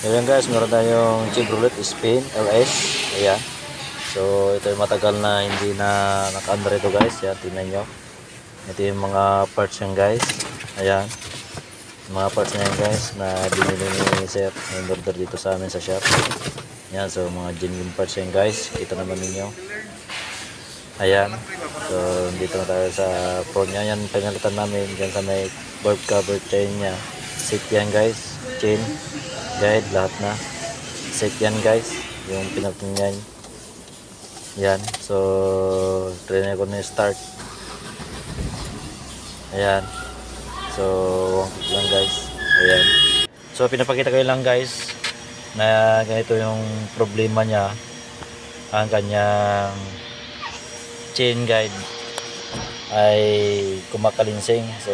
Ayan guys, meron tayong Chevrolet Spin LS. Ayan. So ito yung matagal na hindi na naka-under ito guys. Ayan, tingnan nyo. Ito yung mga parts yan guys. Ayan. Mga parts na yan guys na binili ni Sir. May order dito sa amin sa shop. Ayan, so mga genuine parts yan guys. Kita naman ninyo. Ayan. So dito na tayo sa front niya. Ayan, pinalitan namin dyan sa may valve cover chain niya. Seat yan guys. Chain. Guide, lahat na set yan guys, yung pinalitan niya yan. So try ko na start. Ayan, so one click lang guys. Ayan, so pinapakita ko lang guys na ganito yung problema niya. Ang kanyang chain guide ay kumakalinsing. So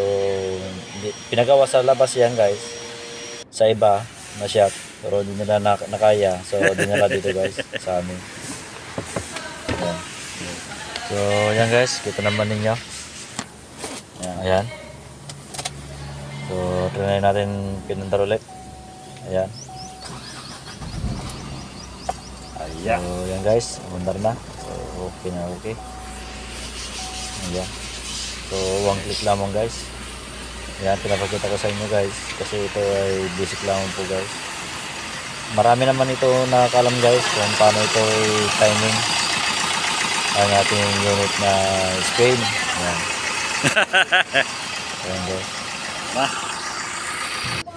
pinagawa sa labas yan guys, sa iba na shop, pero hindi nila nakaya, so dinala dito guys sa amin. Ayan. So yan guys, kita naman ninyo. Ayan. So try natin pinundar ulit. Ayan. So yan guys, umandar na. So okay na, okay. Ayan. So one click lamang guys. Yan, pinapakita ko sa inyo guys kasi ito ay basic lang po guys. Marami naman ito nakakalam guys kung paano ito timing ang ating unit na Spain. Ayan. Ayan guys.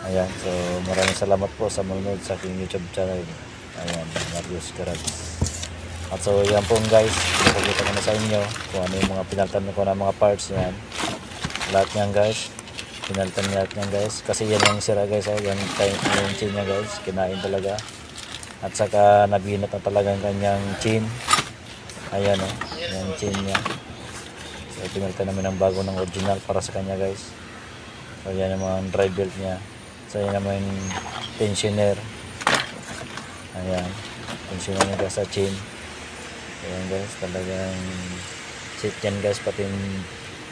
Ayan, so maraming salamat po sa manonood sa aking YouTube channel. Ayan, Marius Garage. At so yan po guys, pinapakita ko na sa inyo kung ano yung mga pinalitan ko na mga parts yan. Lahat yan guys. Pinalitan lahat yan guys kasi yan yung sira guys. Yan yung chain nya guys, kinain talaga. At saka nabinat na talaga ang kanyang chain. Ayan o, yung chain nya. So pinalitan namin ng bago ng original para sa kanya guys. So yan yung mga drive belt nya. So yan naman yung tensioner. Ayan, tensioner nya guys sa chain. Ayan guys, talagang set yan guys, pati yung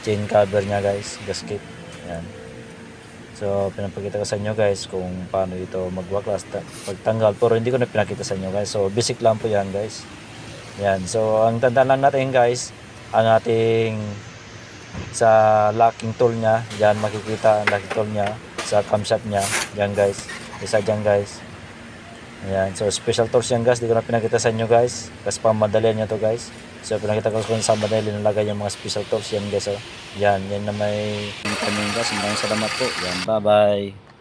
chain cover nya guys, gasket. Ayan. So pinapakita ko sa inyo guys kung paano ito magwaklas pagtanggal, pero hindi ko na pinakita sa inyo guys. So basic lang po yan guys. Yan. So ang tandaan lang natin guys, ang ating sa locking tool nya, yan makikita ang locking tool nya sa camshaft nya, yan guys, isa dyan guys. Ayan. So special tools yan guys, hindi ko na pinakita sa inyo guys kasi pamadalian nyo to guys. So pinakita ko kung saan madali nilagay yung mga special tools yan guys. Oh. Yan na may guys. Maraming salamat po. Yan, bye bye.